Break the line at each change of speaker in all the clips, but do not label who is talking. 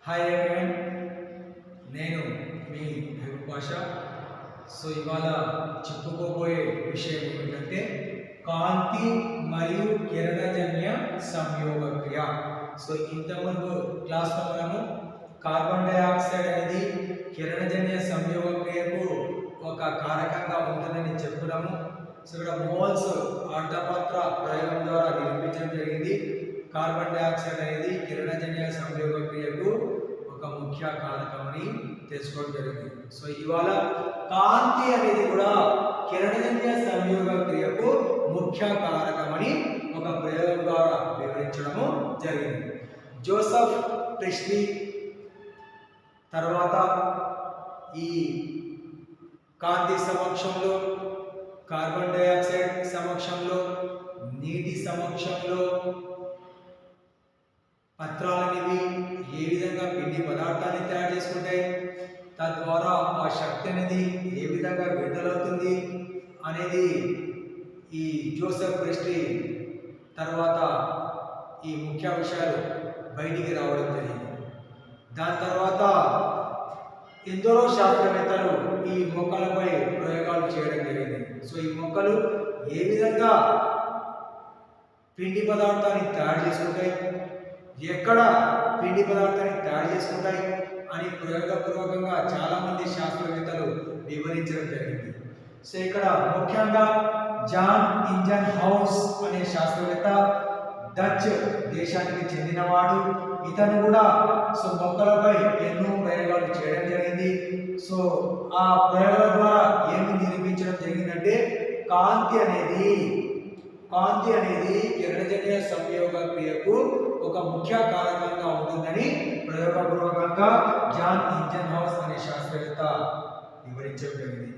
Hi everyone, నేను మీ మెహబూబ్ బాషా. So ఇవాళ చెప్పుకోబోయే విషయం ఏమిటంటే కాంతి మరియు కిరణజన్య సంయోగ క్రియ. సో ఇంతకుముందు క్లాస్లో మనము కార్బన్ డైఆక్సైడ్ అనేది కిరణజన్య సంయోగ క్రియకు ఒక కారకంగా ఉంటుందని చెప్పుకున్నాము. సో ఇక్కడ మోల్స్ అర్ధపాత్ర ప్రయోగం ద్వారా నిరూపించడం జరిగింది. కార్బన్ డైఆక్సైడ్ అనేది కిరణజన్య సంయోగ క్రియకు ఒక ముఖ్య కారకమని తెలుసుకోవడం జరిగింది. సో ఇవాళ కాంతి అనేది కూడా కిరణజన్య సంయోగ క్రియకు ముఖ్య కారకమని ఒక ప్రయోగం ద్వారా వివరించడము జరిగింది. జోసెఫ్ ప్రిస్లీ తర్వాత ఈ కాంతి సమక్షంలో, కార్బన్ డైఆక్సైడ్ సమక్షంలో, నీటి సమక్షంలో పత్రాలనేవి ఏ విధంగా పిండి పదార్థాన్ని తయారు చేసుకుంటాయి, తద్వారా ఆ శక్తి అనేది ఏ విధంగా విడుదలవుతుంది అనేది ఈ జోసెఫ్ ప్రిస్లీ తర్వాత ఈ ముఖ్య విషయాలు బయటికి రావడం జరిగింది. దాని తర్వాత ఎందరో శాస్త్రవేత్తలు ఈ మొక్కలపై ప్రయోగాలు చేయడం జరిగింది. సో ఈ మొక్కలు ఏ విధంగా పిండి పదార్థాన్ని తయారు చేసుకుంటాయి, ఎక్కడ పిండి పదార్థాన్ని తయారు చేసుకుంటాయి అని ప్రయోగపూర్వకంగా చాలామంది శాస్త్రవేత్తలు వివరించడం జరిగింది. సో ఇక్కడ ముఖ్యంగా జాన్ ఇంజన్ హౌస్ అనే శాస్త్రవేత్త డచ్ దేశానికి చెందినవాడు. ఇతను కూడా మొక్కలపై ఎన్నో ప్రయోగాలు చేయడం జరిగింది. సో ఆ ప్రయోగాల ద్వారా ఏమి నిరూపించడం జరిగిందంటే కాంతి అనేది కిరణజన్య సంయోగ క్రియకు ఒక ముఖ్య కారకంగా ఉంటుందని ప్రయోగపూర్వకంగా జాన్ ఇంజన్ హౌస్ అనే శాస్త్రవేత్త వివరించడం జరిగింది.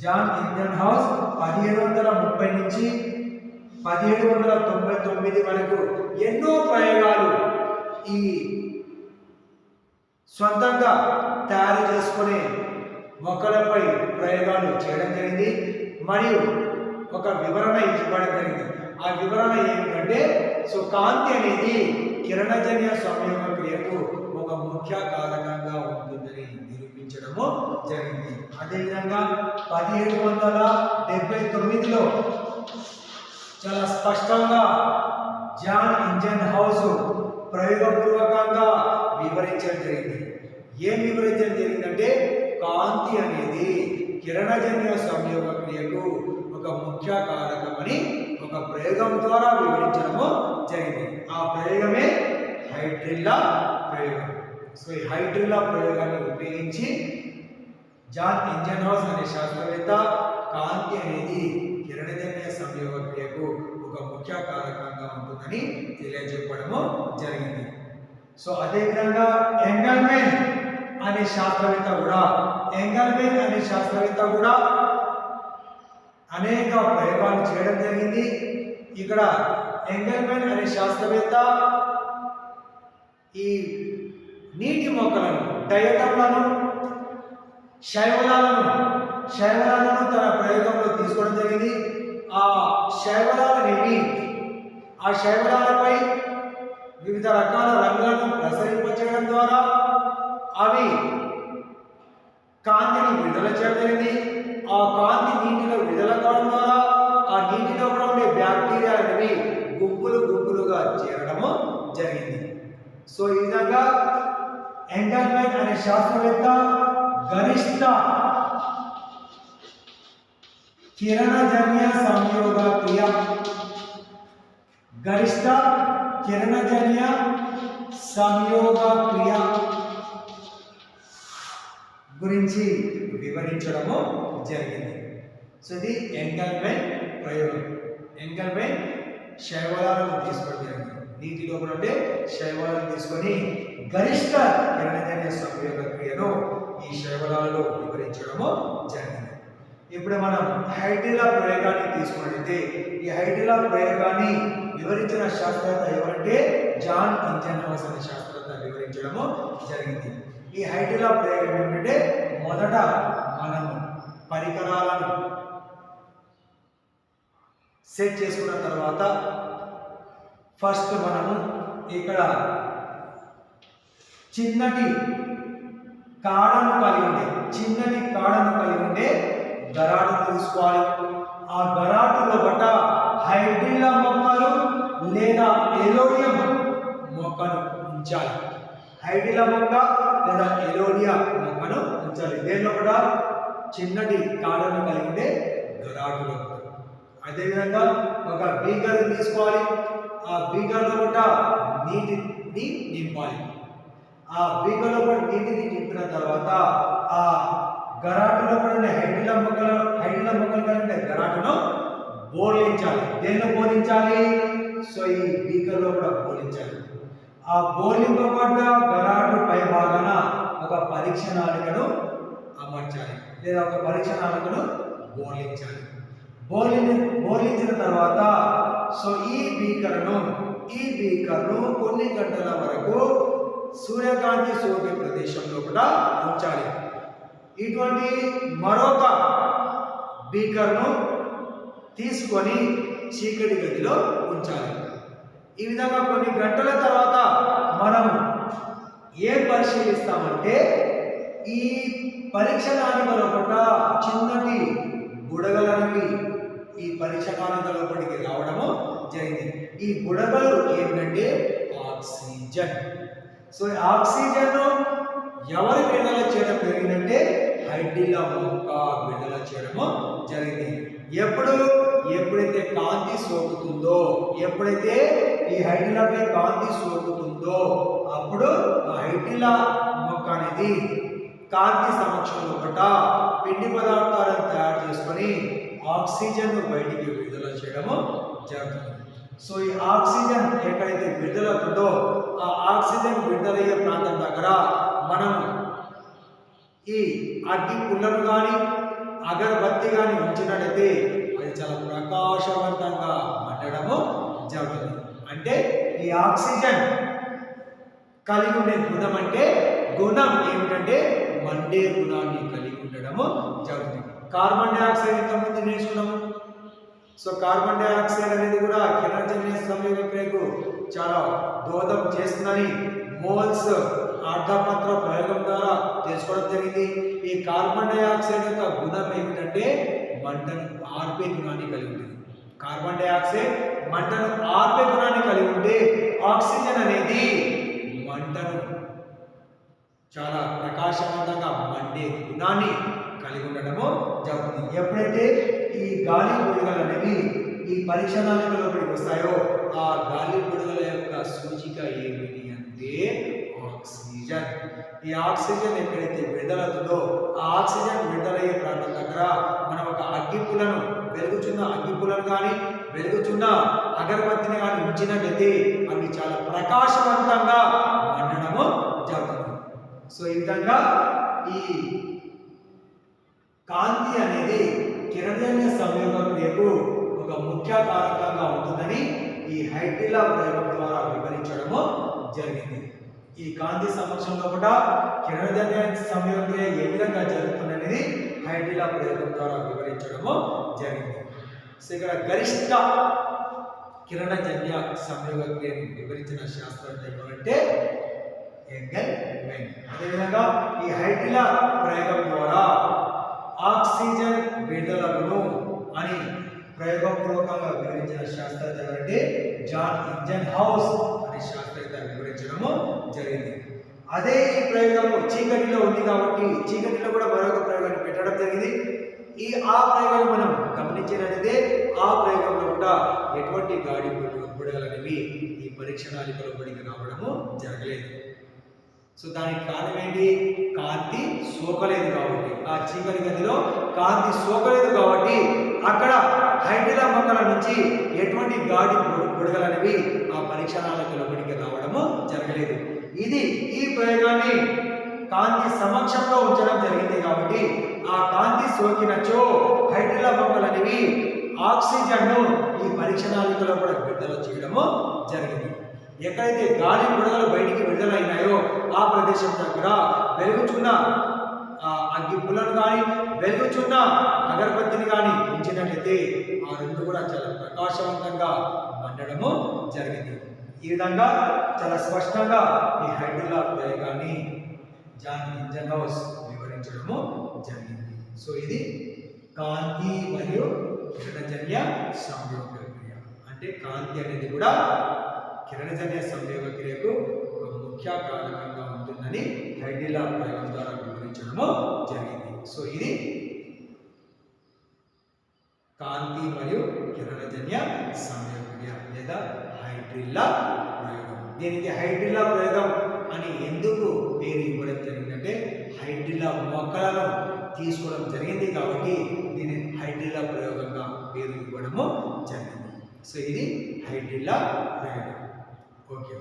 జాన్ ఇంజన్ హౌస్ 1730 నుంచి 1799 వరకు ఎన్నో ప్రయోగాలు ఈ స్వంతంగా తయారు చేసుకునే మొక్కలపై ప్రయోగాలు చేయడం జరిగింది. మరియు ఒక వివరణ ఇవ్వడం జరిగింది. ఆ వివరణ ఏమిటంటే కాంతి అనేది కిరణజన్య సంయోగ క్రియకు ఒక ముఖ్య కారకంగా ఉంటుందని నిరూపించడము జరిగింది. అదేవిధంగా 1779లో చాలా స్పష్టంగా జాన్ ఇంజన్ హౌస్ ప్రయోగపూర్వకంగా వివరించడం జరిగింది. ఏం వివరించడం జరిగిందంటే కాంతి అనేది కిరణజన్య సంయోగ క్రియకు ఒక ముఖ్య కారకమని ఒక ప్రయోగం ద్వారా వివరించడము జరిగింది. ఆ ప్రయోగమే హైడ్రిల్లా ప్రయోగం. సో ఈ హైడ్రిల్లా ప్రయోగాన్ని ఉపయోగించి జాన్ ఇంజన్ హౌస్ అనే శాస్త్రవేత్త కాంతి అనేది కిరణజన్య సంయోగ క్రియకు ఒక ముఖ్య కారకంగా ఉంటుందని తెలియజెప్పడము జరిగింది. సో అదేవిధంగా ఎంగల్మెన్ అనే శాస్త్రవేత్త కూడా అనేక ప్రయోగాలు చేయడం జరిగింది. ఇక్కడ ఎంగల్మెన్ అనే శాస్త్రవేత్త ఈ నీటి మొక్కలను, డయటంలను, శైవలాలను తన ప్రయోగంలో తీసుకోవడం జరిగింది. ఆ శైవలాలపై వివిధ రకాల రంగులను ప్రసరింపచేయడం ద్వారా అవి కాంతిని విడుదల చేయడం జరిగింది. ఆ కాంతి నీటిలో విడుదల కావడం ద్వారా ఆ నీటిలో ఉండే బ్యాక్టీరియా అనేవి గుంపులుగా చేరడము జరిగింది. సో ఈ విధంగా ఎంగల్మెన్ అనే శాస్త్రవేత్త గరిష్ట కిరణజన్య సంయోగ క్రియ గురించి వివరించడము జరిగింది. సో ఇది ఎంగల్మెన్ ప్రయోగం. ఎంగల్మెన్ శైవలాలను తీసుకోవడం జరిగింది. నీటిలో ఉండే శైవలాలను తీసుకొని గరిష్ట కిరణజన్య సంయోగ క్రియను ఈ శైవలాలలో వివరించడము జరిగింది. ఇప్పుడు మనం హైడ్రిల్లా ప్రయోగాన్ని తీసుకున్నట్లయితే ఈ హైడ్రిల్లా ప్రయోగాన్ని వివరించిన శాస్త్రవేత్త ఎవరంటే జాన్ ఇంజన్ హౌస్ అనే శాస్త్రవేత్త వివరించడము జరిగింది. ఈ హైడ్రిల్లా ప్రయోగం ఏంటంటే మొదట మనం పరికరాలను సెట్ చేసుకున్న తర్వాత ఫస్ట్ మనము ఇక్కడ చిన్నటి కాడను కలిగి ఉండే గరాటు తీసుకోవాలి. ఆ గరాటు లోపట హైడ్రిల్లా మొక్కలు లేదా ఎలోడియం మొక్కను ఉంచాలి. హైడ్రిల్లా మొక్క లేదా ఎలోడియా మొక్కను ఉంచాలి. దేనిలో కూడా చిన్నటి కాడను కలిగి ఉండే గరాటులో. అదేవిధంగా ఒక బీకర్ తీసుకోవాలి. ఆ బీకర్లో కూడా నీటిని నింపాలి. ఆ బీకర్లో కూడా నీటిని నింపిన తర్వాత ఆ గరాటులో పడిన హైడ్రిల్లా మొక్కలు కలిగిన గరాటును బోర్లించాలి. దేనిలో బోర్లించాలి? సో ఈ బీకర్లో కూడా బోర్లించాలి. ఆ బోర్లింపబడ్డ గరాటు పై భాగాన ఒక పరీక్ష నాళికను అమర్చాలి లేదా ఒక పరీక్ష నాళికను బోర్లించాలి. బోర్లించిన తర్వాత సో ఈ బీకర్ను కొన్ని గంటల వరకు సూర్యకాంతి సోకే ప్రదేశంలో కూడా ఉంచాలి. ఇటువంటి మరొక బీకర్ను తీసుకొని చీకటి గదిలో ఉంచాలి. ఈ విధంగా కొన్ని గంటల తర్వాత మనం ఏం పరిశీలిస్తామంటే ఈ పరీక్ష నాళిక లోపల చిన్నటి బుడగలనేవి ఈ పరీక్ష నాళిక లోపలికి రావడము జరిగింది. ఈ బుడగలు ఏంటంటే ఆక్సిజన్. సో ఆక్సిజన్ ఎవరు విడుదల చేయడం జరిగిందంటే హైడ్రిల్లా మొక్క విడుదల చేయడము జరిగింది. ఎప్పుడైతే కాంతి సోకుతుందో, ఎప్పుడైతే ఈ హైడ్రిల్లాపై కాంతి సోకుతుందో అప్పుడు ఆ హైడ్రిల్లా మొక్క అనేది కాంతి సమక్షంలో పిండి పదార్థాలను తయారు చేసుకొని ఆక్సిజన్ బయటికి విడుదల చేయడము జరుగుతుంది. సో ఈ ఆక్సిజన్ ఎక్కడైతే విడుదలవుతుందో ఆ ఆక్సిజన్ విడుదలయ్యే ప్రాంతం దగ్గర మనం ఈ అగ్గి పుల్లను కానీ అగరబత్తి కానీ ఉంచినట్లయితే అది చాలా ప్రకాశవంతంగా మండడము జరుగుతుంది. అంటే ఈ ఆక్సిజన్ కలిగి ఉండే గుణం ఏమిటంటే మండే గుణాన్ని కలిగి ఉండడము జరుగుతుంది. కార్బన్ డైఆక్సైడ్ ఇంతకుముందు నేర్చుకున్నాము. సో కార్బన్ డైఆక్సైడ్ అనేది కూడా కిరణజన్య సంయోగ క్రియకు చాలా దోహదం చేస్తుందని మోల్స్ ఆర్ధపత్ర ప్రయోగం ద్వారా తెలుసుకోవడం జరిగింది. ఈ కార్బన్ డైఆక్సైడ్ యొక్క గుణం ఏమిటంటే మంటను ఆర్పే గుణాన్ని కలిగి ఉంటుంది. కార్బన్ డైఆక్సైడ్ మంటను ఆర్పే గుణాన్ని కలిగి ఉంటే ఆక్సిజన్ అనేది మంటను చాలా ప్రకాశవంతంగా మండే గుణాన్ని కలిగి ఉండడము జరుగుతుంది. ఎప్పుడైతే ఈ గాలి బుడగలు అనేవి ఈ పరీక్ష నాళిక లోపలికి వస్తాయో ఆ గాలి బుడగల యొక్క సూచిక ఏమిటి అంటే ఆక్సిజన్. ఈ ఆక్సిజన్ ఎక్కడైతే విడుదలవుతుందో ఆ ఆక్సిజన్ విడుదలయ్యే ప్రాంతం దగ్గర మనం ఒక వెలుగుచున్న అగ్గిపులను కానీ వెలుగుచున్న అగరబత్తిని కానీ ఉంచినట్లయితే అవి చాలా ప్రకాశవంతంగా మండడము జరుగుతుంది. సో ఈ విధంగా ఈ కాంతి అనేది కిరణజన్య సంయోగ క్రియకు ఒక ముఖ్య కారకంగా ఉంటుందని ఈ హైడ్రిల్లా ప్రయోగం ద్వారా వివరించడము జరిగింది. ఈ కాంతి సమక్షంలో కూడా కిరణజన్య సంయోగ క్రియ ఏ విధంగా జరుగుతుందనేది హైడ్రిల్లా ప్రయోగం ద్వారా వివరించడము జరిగింది. సో ఇక్కడ గరిష్ట కిరణజన్య సంయోగ క్రియను వివరించిన శాస్త్రవేత్త ఎవరంటే ఎంగెల్ వెంగ్. అదేవిధంగా ఈ హైడ్రిల్లా ప్రయోగం ద్వారా ఆక్సిజన్ విడుదలను అని ప్రయోగపూర్వకంగా వివరించిన శాస్త్రవేత్త ఎవరంటే జాన్ ఇంజన్హౌస్ అనే శాస్త్రవేత్త వివరించడము జరిగింది. అదే ఈ ప్రయోగము చీకటిలో ఉంది కాబట్టి చీకటిలో కూడా మరొక ప్రయోగాన్ని పెట్టడం జరిగింది. ఆ ప్రయోగాన్ని మనం గమనించినట్లయితే ఆ ప్రయోగంలో కూడా ఎటువంటి గాడి బుడగలు అనేవి ఈ పరీక్ష నాళికలో బడికి రావడము జరగలేదు. సో దానికి కారణం ఏంటి? కాంతి సోకలేదు కాబట్టి, ఆ చీకటి గదిలో కాంతి సోకలేదు కాబట్టి అక్కడ హైడ్రిల్లా మొక్కల నుంచి ఎటువంటి గాడి బుడగలు అనేవి ఆ పరీక్ష నాళికలో బడికి రావడము జరగలేదు. ఈ ప్రయోగాన్ని కాంతి సమక్షంలో ఉంచడం జరిగింది కాబట్టి ఆ కాంతి సోకినచో హైడ్రిల్లా మొక్కలు అనేవి ఆక్సిజన్ను ఈ పరీక్ష నాళికలో కూడా విడుదల చేయడము జరిగింది. ఎక్కడైతే గాలి బుడగలు బయటికి విడుదలైనాయో ఆ ప్రదేశం దగ్గర వెలుగుచున్న అగ్గి పుల్లను కానీ వెలుగుచున్న అగరబత్తిని కానీ ఉంచినట్లయితే ఆ రెండు కూడా చాలా ప్రకాశవంతంగా మండడము జరిగింది. ఈ విధంగా చాలా స్పష్టంగా ఈ హైడ్రిల్లా ప్రయోగాన్ని జాన్ ఇంజన్హౌస్ వివరించడము జరిగింది. సో ఇది కాంతి మరియు కిరణజన్య సంయోగ క్రియ. అంటే కాంతి అనేది కూడా కిరణజన్య సంయోగ క్రియకు ఒక ముఖ్య కారకంగా ఉంటుందని హైడ్రిల్లా ప్రయోగం ద్వారా వివరించడము జరిగింది. సో ఇది కాంతి మరియు కిరణజన్య సంయోగ క్రియ లేదా హైడ్రిల్లా ప్రయోగం. దీనికి హైడ్రిల్లా ప్రయోగం అని ఎందుకు పేరు ఇవ్వడం జరిగిందంటే హైడ్రిల్లా మొక్కలను తీసుకోవడం జరిగింది కాబట్టి దీన్ని హైడ్రిల్లా ప్రయోగంగా పేరు ఇవ్వడము జరిగింది. సో ఇది హైడ్రిల్లా ప్రయోగం. ఓకే.